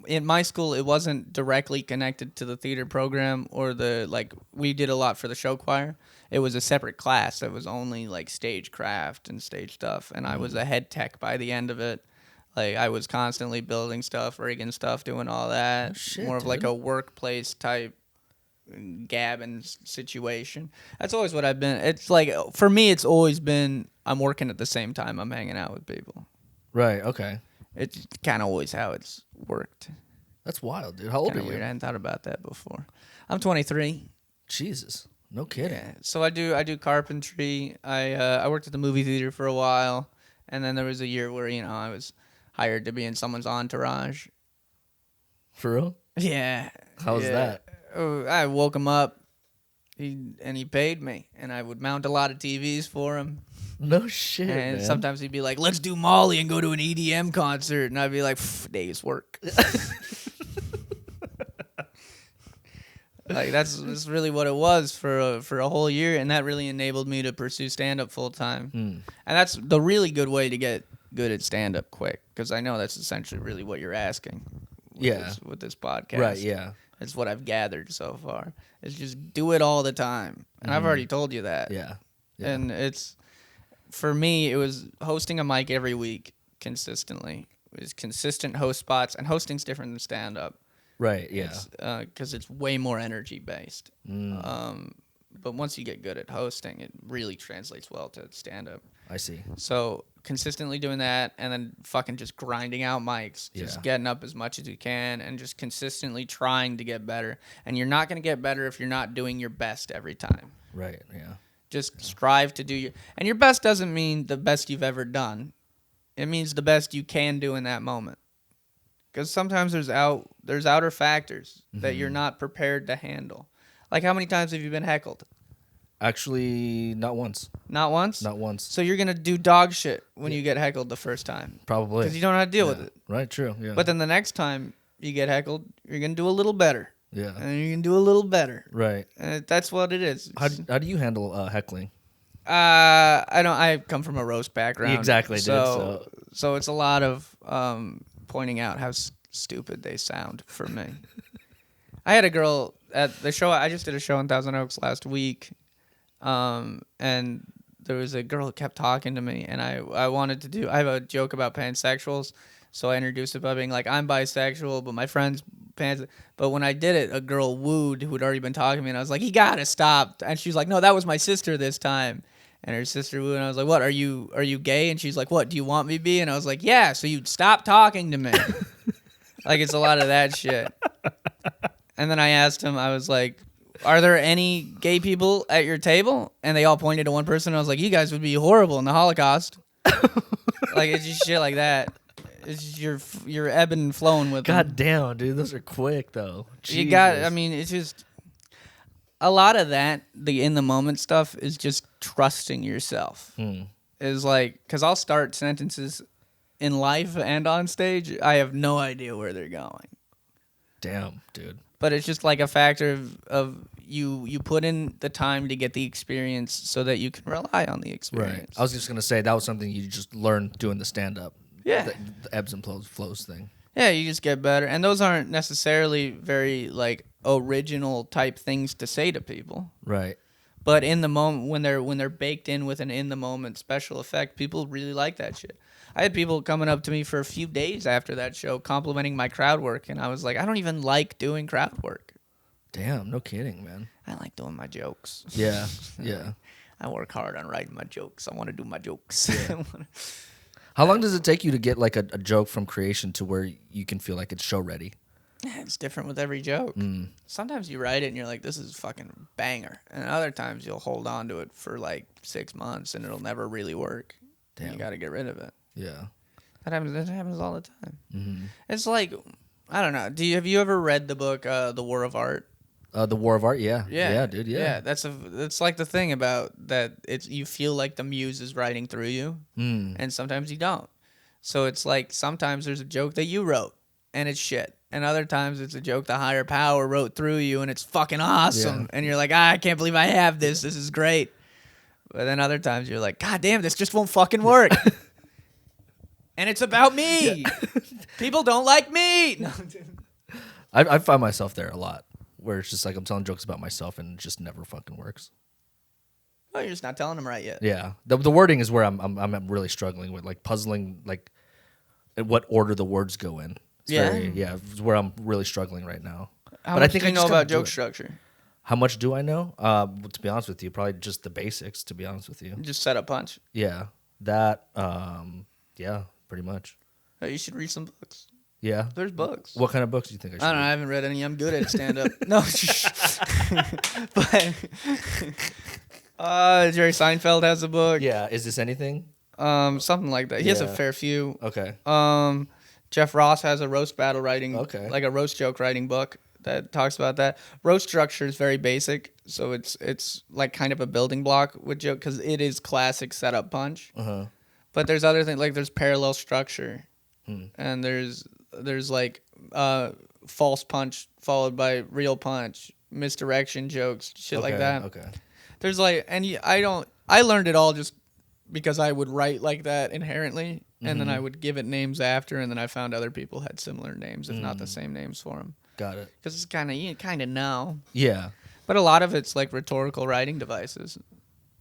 In my school, it wasn't directly connected to the theater program or we did a lot for the show choir. It was a separate class that was only like stagecraft and stage stuff. And I was a head tech by the end of it. Like I was constantly building stuff, rigging stuff, doing all that. Shit, More of like dude. a workplace type gabbing situation. That's always what I've been. It's like for me, it's always been I'm working at the same time I'm hanging out with people. Right. Okay. It's kind of always how it's worked. That's wild, dude. How old Kind are of you? weird. I hadn't thought about that before. I'm 23. Jesus. No kidding. Yeah. So I do carpentry. I worked at the movie theater for a while, and then there was a year where I was hired to be in someone's entourage. For real? Yeah. How was that? Oh, I woke him up, and he paid me, and I would mount a lot of TVs for him. No shit, And man. sometimes he'd be like, "Let's do Molly and go to an EDM concert," and I'd be like, "Days work." Like that's really what it was for a whole year, and that really enabled me to pursue stand up full time. And that's the really good way to get good at stand up quick, because I know that's essentially really what you're asking. With this podcast, Right. Yeah. It's what I've gathered so far. It's just do it all the time, and I've already told you that. Yeah. And it's for me, it was hosting a mic every week consistently. It was consistent host spots, and hosting's different than stand up. Right. Yeah. Because it's way more energy based. But once you get good at hosting, it really translates well to stand up. I see. So consistently doing that, and then fucking just grinding out mics, just getting up as much as you can, and just consistently trying to get better. And you're not going to get better if you're not doing your best every time. Right. Yeah. Just strive to do and your best doesn't mean the best you've ever done. It means the best you can do in that moment. Because sometimes there's outer factors that you're not prepared to handle. Like, how many times have you been heckled? Actually, not once. Not once? Not once. So you're going to do dog shit when you get heckled the first time. Probably. Because you don't know how to deal with it. Right. True. Yeah. But then the next time you get heckled, you're going to do a little better. Yeah. And you're going to do a little better. Right. And that's what it is. How do you handle heckling? I come from a roast background. Exactly, dude. So it's a lot of pointing out how stupid they sound for me. I had a girl at the show. I just did a show in Thousand Oaks last week, and there was a girl who kept talking to me, and I wanted to do. I have a joke about pansexuals, so I introduced it by being like, I'm bisexual, but my friend's pans. But when I did it, a girl wooed who had already been talking to me, and I was like, you gotta stop. And she's like, no, that was my sister this time. And her sister wooed, and I was like, what, are you gay? And she's like, what, do you want me to be? And I was like, yeah, so you'd stop talking to me. Like, it's a lot of that shit. And then I asked him, I was like, are there any gay people at your table? And they all pointed to one person, and I was like, you guys would be horrible in the Holocaust. Like, it's just shit like that. It's just you're ebbing and flowing with them. God damn, dude, those are quick though. You got. I mean, it's just a lot of that. The in the moment stuff is just trusting yourself. Is like, because I'll start sentences in life and on stage. I have no idea where they're going. Damn, dude. But it's just like a factor of you put in the time to get the experience so that you can rely on the experience. Right. I was just gonna say that was something you just learned doing the stand up. Yeah. The ebbs and flows thing. Yeah, you just get better. And those aren't necessarily very like original type things to say to people. Right. But in the moment when they're baked in with an in the moment special effect, people really like that shit. I had people coming up to me for a few days after that show complimenting my crowd work, and I was like, I don't even like doing crowd work. Damn, no kidding, man. I like doing my jokes. Yeah. Yeah. I work hard on writing my jokes. I want to do my jokes. Yeah. How long does it take you to get like a joke from creation to where you can feel like it's show ready? It's different with every joke. Sometimes you write it and you're like, this is fucking banger. And other times you'll hold on to it for like 6 months and it'll never really work. Damn. You got to get rid of it. Yeah. That happens all the time. It's like, I don't know. Have you ever read the book, The War of Art? The War of Art, yeah. Yeah. Yeah, dude, yeah. That's like the thing about that. You feel like the muse is writing through you, and sometimes you don't. So it's like sometimes there's a joke that you wrote, and it's shit. And other times it's a joke the higher power wrote through you, and it's fucking awesome. Yeah. And you're like, I can't believe I have this. This is great. But then other times you're like, God damn, this just won't fucking work. And it's about me. Yeah. People don't like me. No. I find myself there a lot, where it's just like I'm telling jokes about myself and it just never fucking works. Well, you're just not telling them right yet. Yeah, the wording is where I'm really struggling with, like puzzling, like what order the words go in. It's where I'm really struggling right now. How but much I think do you I know just gotta about do joke it. structure? How much do I know? To be honest with you, probably just the basics. To be honest with you, Just set up punch. yeah, that, yeah, pretty much. You should read some books. Yeah, There's books. What kind of books do you think I should? I don't know. I read? haven't read any. I'm good at stand up. No. But Jerry Seinfeld has a book. Yeah, is this anything? Something like that. He has a Yeah. fair few. Okay. Jeff Ross has a roast battle writing, like a roast joke writing book that talks about that. Roast structure is very basic, so it's like kind of a building block with joke because it is classic setup punch. But there's other things like there's parallel structure, and there's like false punch followed by real punch, misdirection jokes, shit like that. Okay. There's like, and I learned it all just because I would write like that inherently, and then I would give it names after, and then I found other people had similar names, if not the same names for them. Got it. Because it's kind of, you kind of know. Yeah. But a lot of it's like rhetorical writing devices.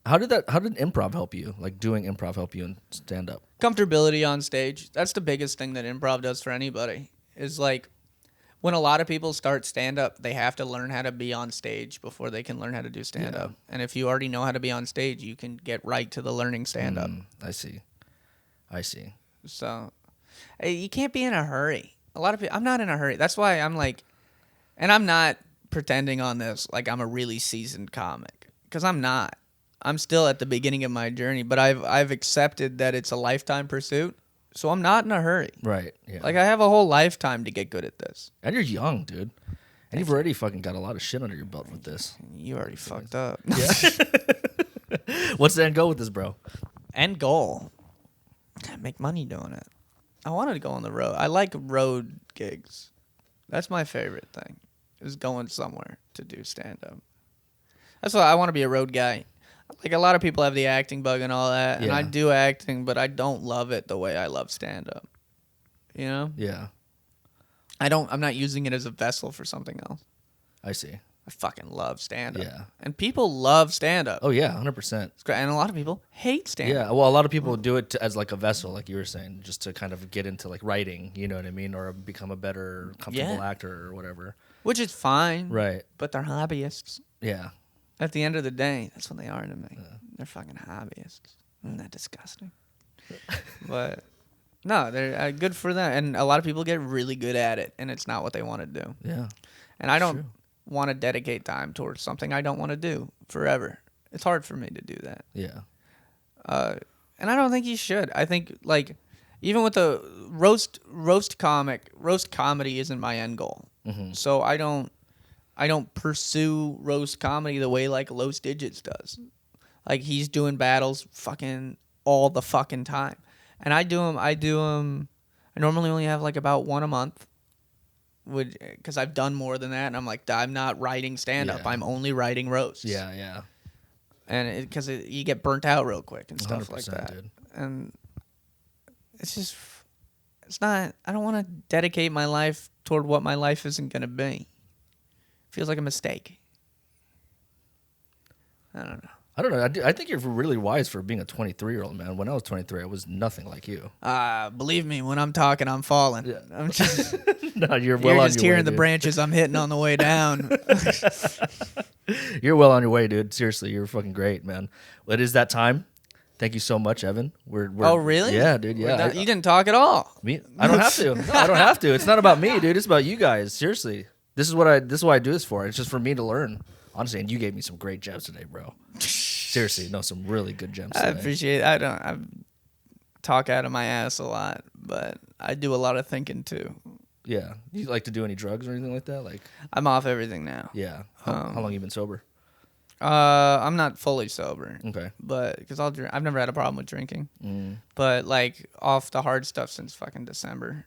How did improv help you? Like doing improv help you in stand up? Comfortability on stage. That's the biggest thing that improv does for anybody. Is like when a lot of people start stand up, they have to learn how to be on stage before they can learn how to do stand up. And if you already know how to be on stage, you can get right to the learning stand up. I see. So you can't be in a hurry. A lot of people, I'm not in a hurry. That's why I'm like, and I'm not pretending on this like I'm a really seasoned comic, because I'm not. I'm still at the beginning of my journey, but I've accepted that it's a lifetime pursuit, so I'm not in a hurry. Right. Yeah. Like I have a whole lifetime to get good at this. And you're young, dude. And you've already fucking got a lot of shit under your belt with this. You already fucked up. Yeah. What's the end goal with this, bro? End goal. Make money doing it. I wanted to go on the road. I like road gigs. That's my favorite thing, is going somewhere to do stand-up. That's why I want to be a road guy. Like, a lot of people have the acting bug and all that, and I do acting, but I don't love it the way I love stand-up. You know? Yeah. I'm not using it as a vessel for something else. I see. I fucking love stand-up. Yeah. And people love stand-up. Oh, yeah, 100%. It's great. And a lot of people hate stand-up. Yeah, well, a lot of people do it as like a vessel, like you were saying, just to kind of get into like writing, you know what I mean? Or become a better, comfortable actor or whatever. Which is fine. Right. But they're hobbyists. Yeah. At the end of the day, that's what they are to me. Yeah. They're fucking hobbyists. Isn't that disgusting? But no, they're good for them. And a lot of people get really good at it, and it's not what they want to do. Yeah. And I don't want to dedicate time towards something I don't want to do forever. It's hard for me to do that. Yeah. And I don't think you should. I think, like, even with the roast comedy isn't my end goal. Mm-hmm. So I don't pursue roast comedy the way like Los Digits does. Like, he's doing battles fucking all the fucking time. And I do them. I normally only have like about one a month, because I've done more than that. And I'm like, I'm not writing stand up. I'm only writing roasts. Yeah, yeah. And because you get burnt out real quick and stuff like that. Dude. And it's not. I don't want to dedicate my life toward what my life isn't gonna be. Feels like a mistake. I don't know. I think you're really wise for being a 23-year-old, man. When I was 23, I was nothing like you. Believe me, when I'm talking, I'm falling. Yeah. I'm just. No, you're well on your way. You're just hearing the branches I'm hitting on the way down. You're well on your way, dude. Seriously, you're fucking great, man. Well, it is that time. Thank you so much, Evan. We're oh, really? Yeah, dude. Yeah. You didn't talk at all. Me? I don't have to. No, I don't have to. It's not about me, dude. It's about you guys. Seriously. This is why I do this for. It's just for me to learn. Honestly, and you gave me some great gems today, bro. Seriously, no, some really good gems today. I appreciate it. I talk out of my ass a lot, but I do a lot of thinking too. Yeah. You like to do any drugs or anything like that? Like, I'm off everything now. Yeah. How long you been sober? I'm not fully sober. Okay. But because I've never had a problem with drinking. But like off the hard stuff since fucking December.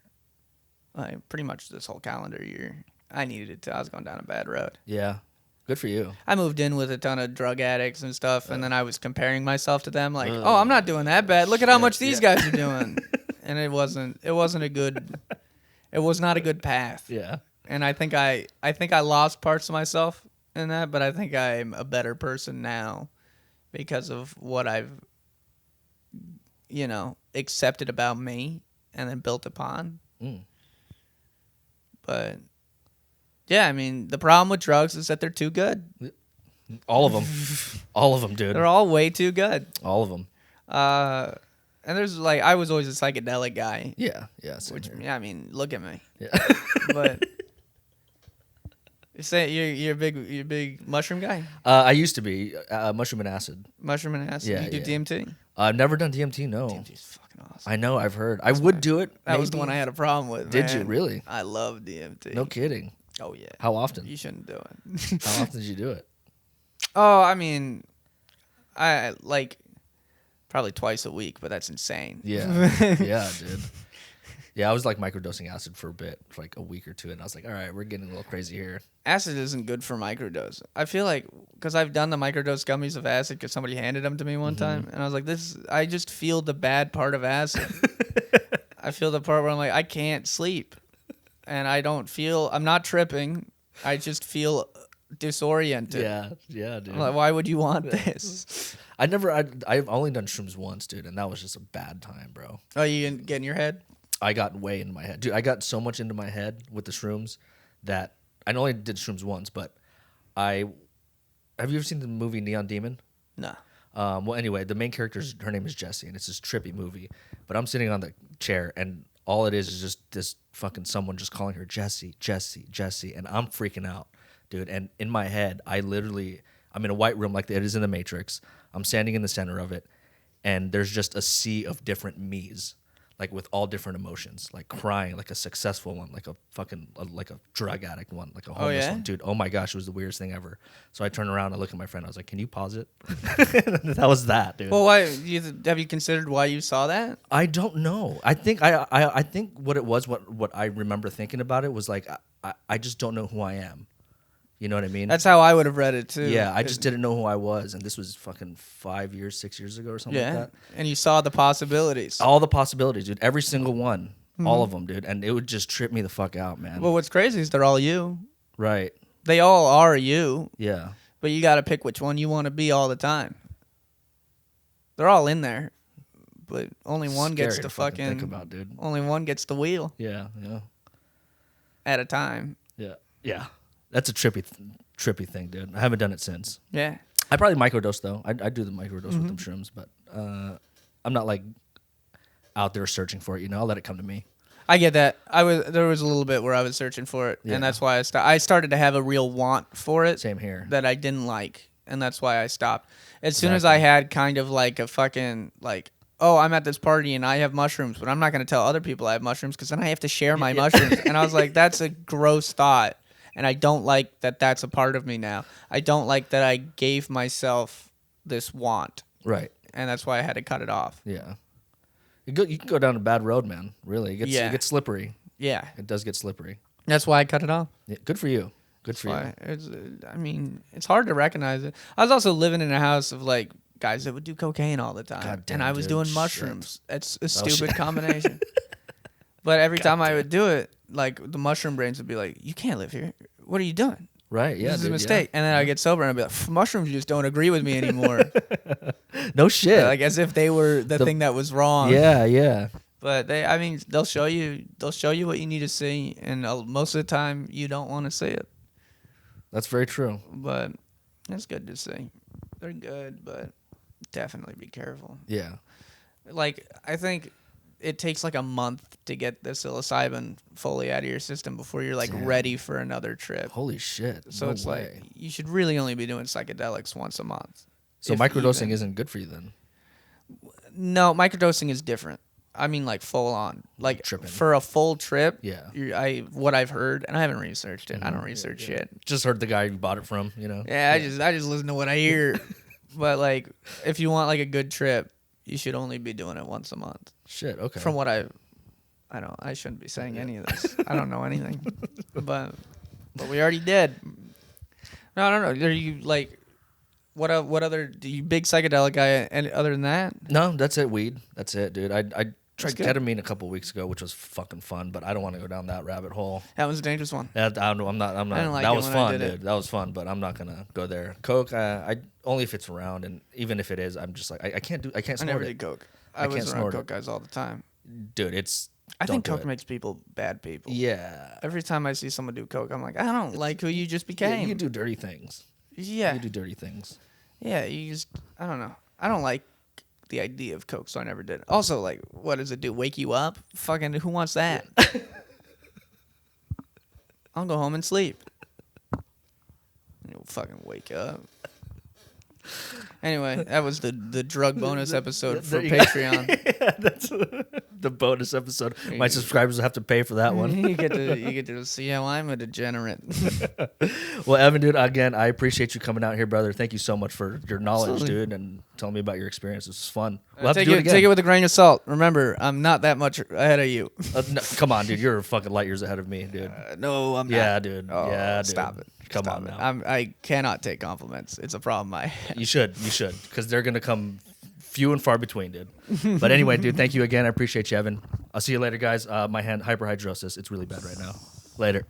Like pretty much this whole calendar year. I needed it to. I was going down a bad road. Yeah. Good for you. I moved in with a ton of drug addicts and stuff, and then I was comparing myself to them, like, oh, I'm not doing that bad. Look at how much these guys are doing. And it was not a good path. Yeah. And I think I lost parts of myself in that, but I think I'm a better person now because of what I've, accepted about me and then built upon. Mm. But yeah, I mean, the problem with drugs is that they're too good. All of them. All of them, dude. They're all way too good. All of them. And there's like, I was always a psychedelic guy. Yeah. Yeah. Same Which, here. yeah, I mean, look at me. Yeah. But you say you're a big mushroom guy. I used to be mushroom and acid. Mushroom and acid. Yeah, You do yeah. DMT. I've never done DMT. No. DMT's fucking awesome. I know. I've heard. I would do it. That was the maybe. one I had a problem with. Did you man. really? I love DMT. No kidding. Oh yeah. How often? You shouldn't do it. How often did you do it? Oh, I mean, I like probably twice a week, but that's insane. Yeah. Yeah, dude. Yeah, I was like microdosing acid for a bit, for like a week or two, and I was like, all right, we're getting a little crazy here. Acid isn't good for microdose. I feel like because I've done the microdose gummies of acid because somebody handed them to me one time, and I was like, "This." I just feel the bad part of acid. I feel the part where I'm like, I can't sleep, and I don't feel. I'm not tripping. I just feel disoriented. Yeah, dude. I'm like, why would you want this? I've only done shrooms once, dude, and that was just a bad time, bro. Oh, you can get in your head? I got way into my head. Dude, I got so much into my head with the shrooms that I only did shrooms once, but have you ever seen the movie Neon Demon? No. Well, anyway, the main character, her name is Jessie, and it's this trippy movie. But I'm sitting on the chair, and all it is just this fucking someone just calling her Jessie, Jessie, Jessie, and I'm freaking out, dude. And in my head, I'm in a white room like it is in the Matrix. I'm standing in the center of it, and there's just a sea of different me's, like with all different emotions, like crying, like a successful one, like a fucking like a drug addict one, like a homeless one, dude. Oh my gosh, it was the weirdest thing ever. So I turned around, I look at my friend, I was like, "Can you pause it?" That was that, dude. Well, why have you considered why you saw that? I don't know. I think I think what it was, what I remember thinking about it was like I just don't know who I am. You know what I mean? That's how I would have read it too. Yeah, I just didn't know who I was, and this was fucking 5 years, 6 years ago or something like that. And you saw the possibilities. All the possibilities, dude. Every single one. All of them, dude. And it would just trip me the fuck out, man. Well, what's crazy is they're all you. Right. They all are you. Yeah. But you got to pick which one you want to be all the time. They're all in there, but only one gets to fucking think about, dude. Only one gets the wheel. Yeah. Yeah. At a time. Yeah. Yeah. That's a trippy thing, dude. I haven't done it since. Yeah. I probably microdose though. I do the microdose with them shrooms, but I'm not like out there searching for it. You know, I'll let it come to me. I get that. There was a little bit where I was searching for it, and that's why I started to have a real want for it. Same here. That I didn't like, and that's why I stopped. As soon as I had kind of like a fucking like, oh, I'm at this party and I have mushrooms, but I'm not going to tell other people I have mushrooms because then I have to share my mushrooms. And I was like, that's a gross thought. And I don't like that that's a part of me now. I don't like that I gave myself this want. Right. And that's why I had to cut it off. Yeah. You can go down a bad road, man. Really. It gets slippery. Yeah. It does get slippery. That's why I cut it off. Yeah, good for you. Good for you. It's hard to recognize it. I was also living in a house of like guys that would do cocaine all the time. God damn, and I was dude. doing mushrooms. It's a shit. stupid combination. But every time I would do it, like the mushroom brains would be like, you can't live here. What are you doing? Right, yeah. This is a mistake. Yeah. And then I get sober and I'd be like, mushrooms just don't agree with me anymore. No shit. Like as if they were the thing that was wrong. Yeah, yeah. But they'll show you what you need to see, and most of the time you don't want to see it. That's very true. But it's good to see. They're good, but definitely be careful. Yeah. Like I think it takes like a month to get the psilocybin fully out of your system before you're like ready for another trip. Holy shit. So it's like you should really only be doing psychedelics once a month. So microdosing isn't good for you then? No, microdosing is different. I mean, like full on, like tripping. For a full trip. Yeah. What I've heard, and I haven't researched it. I don't research shit. Just heard the guy you bought it from, you know. Yeah, I just listen to what I hear. But like, if you want like a good trip, you should only be doing it once a month. Shit. Okay. From what I shouldn't be saying any of this. I don't know anything. But we already did. No, I don't know. Are you like? What other? Do you big psychedelic guy? And other than that? No, that's it. Weed. That's it, dude. I tried good. ketamine a couple weeks ago, which was fucking fun, but I don't want to go down that rabbit hole. That was a dangerous one. I'm not. I didn't like that it was when fun, I did dude. it. That was fun, but I'm not gonna go there. Coke, I only if it's around, and even if it is, I'm just like I can't I snort never it. did coke. I I can't was around snort coke it. guys all the time. Dude, it's I think do coke it. makes people bad people. Yeah. Every time I see someone do coke, I'm like, I don't like who you just Yeah, became. you do dirty things. Yeah. You do dirty things. Yeah, you just, I don't know. I don't like the idea of coke, so I never did. Also, like, what does it do? Wake you up? Fucking, who wants that? I'll go home and sleep. You'll fucking wake up. Anyway, that was the drug bonus episode for Patreon. Yeah, that's the bonus episode. My subscribers will have to pay for that one. you get to see how I'm a degenerate. Well, Evan, dude, again, I appreciate you coming out here, brother. Thank you so much for your knowledge, Absolutely. dude, and telling me about your experience. This was fun. We'll have to Take do it it, again. take it with a grain of salt. Remember, I'm not that much ahead of you. No, come on, dude. You're fucking light years ahead of me, dude. No, I'm not. Yeah, dude. Oh, Yeah, dude. stop it. Come Stop on it. now. I cannot take compliments. It's a problem I have. You should, because they're gonna come few and far between, dude. But anyway, dude, thank you again. I appreciate you, Evan. I'll see you later, guys. My hand hyperhidrosis. It's really bad right now. Later.